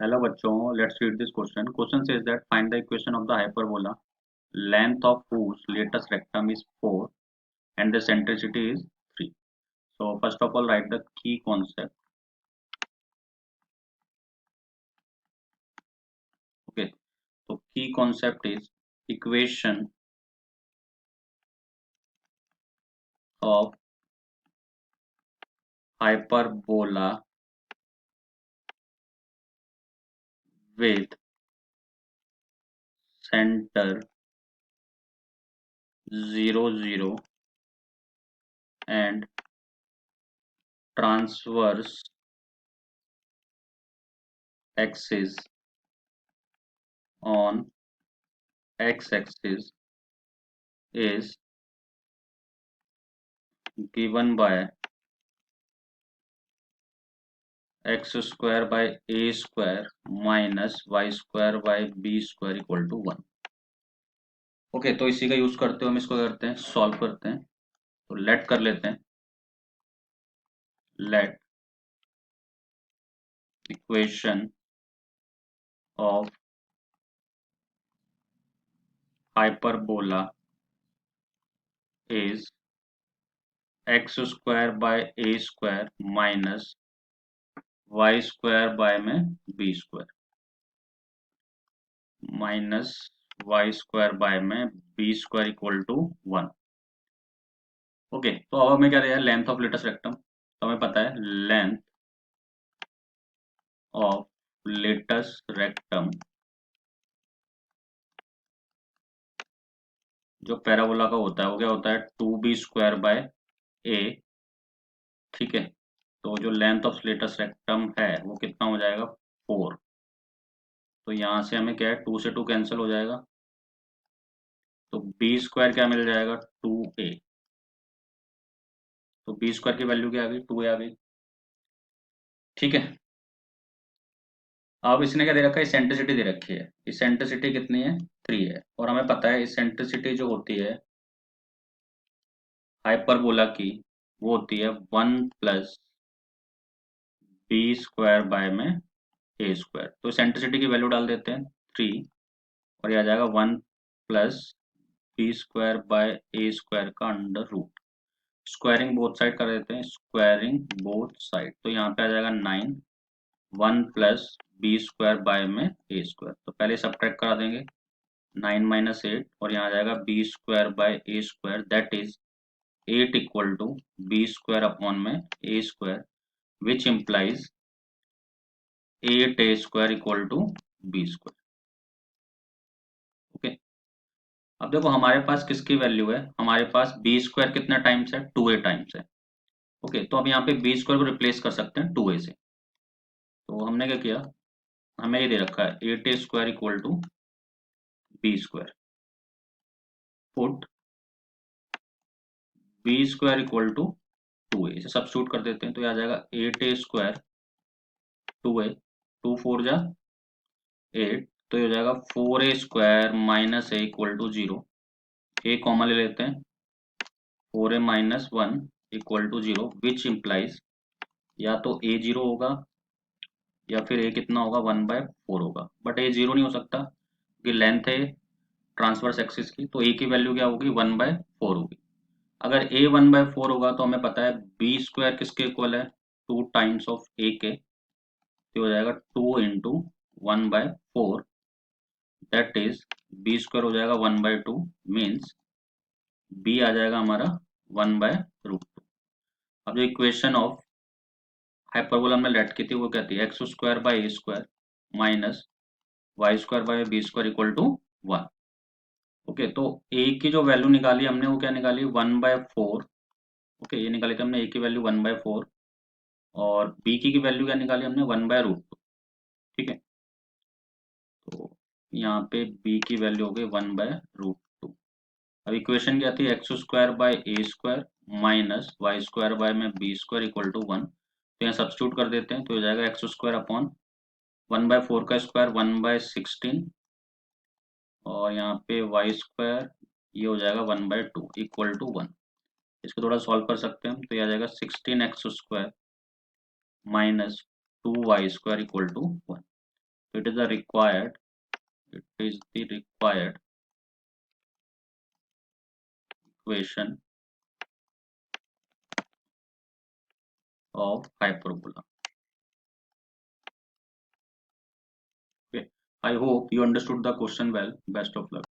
Hello बच्चों, let's read this question. Question says that find the equation of the hyperbola length of whose latest rectum is 4 and the centricity is 3. So first of all write the key concept. Okay, so key concept is equation of hyperbola with center 0 0 and transverse axis on x-axis is given by x square by a square minus y square by b square equal to 1. Okay, तो इसी का use करते हुए हम इसको करते हैं, solve करते हैं. तो लेट कर लेते हैं. Let equation of hyperbola is X square by A square minus Y square by में B square minus Y square by में B square equal to 1. Okay, तो अब हमें क्या दिया है, लेंथ ऑफ लेटेस्ट रेक्टम. तो हमें पता है लेंथ ऑफ लेटेस्ट रेक्टम जो पैराबोला का होता है वो क्या होता है, 2b स्क्वायर बाय ए. ठीक है, तो जो लेंथ ऑफ लेटेस्ट रेक्टम है वो कितना हो जाएगा, 4. तो यहाँ से हमें क्या है, 2 से 2 कैंसिल हो जाएगा. तो बी स्क्वायर क्या मिल जाएगा, 2a. तो बी स्क्वायर की वैल्यू क्या आ गई, 2a आ गई. ठीक है, अब इसने क्या दे रखा है, इसेंट्रिसिटी दे रखी है. इसेंट्रिसिटी कितनी है, 3 है. और हमें पता है इसेंट्रिसिटी जो होती है हाइपरबोला की वो होती है 1 प्लस बी स्क्वायर बाय में ए स्क्वायर. तो इसेंट्रिसिटी की वैल्यू डाल देते हैं 3 और ये आ जाएगा 1 plus B square by A square का under root. Squaring both side कर देते हैं, स्क्वायरिंग बोथ साइड. तो यहाँ पे आ जाएगा 9, 1 प्लस बी स्क्वायर बाय में ए स्क्वायर. तो पहले सब्ट्रैक्ट करा देंगे, 9 माइनस 8 और यहाँ आ जाएगा B square by A square that is 8 equal to B square upon में A square which implies 8 A square equal to B square. Okay, अब देखो हमारे पास किसकी वैल्यू है, हमारे पास बी स्क्वायर कितना टाइम्स है, 2a टाइम्स है. ओके, तो अब यहाँ पे बी स्क्वायर को रिप्लेस कर सकते हैं 2a से. तो हमने क्या किया, हमें ये दे रखा है 8a square equal to B square. Put B square equal to 2a, इसे सब्स्टिट्यूट कर देते हैं. तो ये आ जाएगा 8a स्क्वायर 2a, 2 4 जा 8. तो ये हो जाएगा 4a square minus a equal to 0. a common ले लेते हैं, 4a minus 1 equal to 0 which implies या तो a 0 होगा या फिर a कितना होगा, 1/4 होगा. बट a 0 नहीं हो सकता क्योंकि लेंथ है ट्रांसवर्स एक्सिस की. तो a की वैल्यू क्या होगी, 1/4 होगी. अगर a 1/4 होगा तो हमें पता है बी स्क्वायर किसके इक्वल है, 2 टाइम्स ऑफ a के. तो हो जाएगा 2 into 1/4 that is B square हो जाएगा 1/2 मीन्स b आ जाएगा हमारा 1/√2. अब जो इक्वेशन ऑफ हाइपरबोला में लेट की थी वो क्या थी, X square by A square minus Y square by B square equal to 1. Okay, तो a की जो वैल्यू निकाली हमने वो क्या निकाली, 1/4. ओके, ये निकाली थी हमने a की वैल्यू 1/4 और b की वैल्यू क्या निकाली हमने, 1/√2. ठीक है, तो यहाँ पे b की वैल्यू हो गई 1/√2. अब इक्वेशन क्या थी, X square by A square minus Y square by में बी स्क्वायर इक्वल टू 1. तो यहाँ सब्स्टिट्यूट कर देते हैं. तो हो जाएगा एक्स स्क्वायर अपॉन 1/4 का स्क्वायर 1/16 और यहाँ पे वाई स्क्वायर ये हो जाएगा 1/2 इक्वल टू 1. इसको थोड़ा सॉल्व कर सकते हैं हम. तो ये आ जाएगा 16x square minus 2y square equal to 1. it is the required equation of hyperbola. Okay, I hope you understood the question well. Best of luck.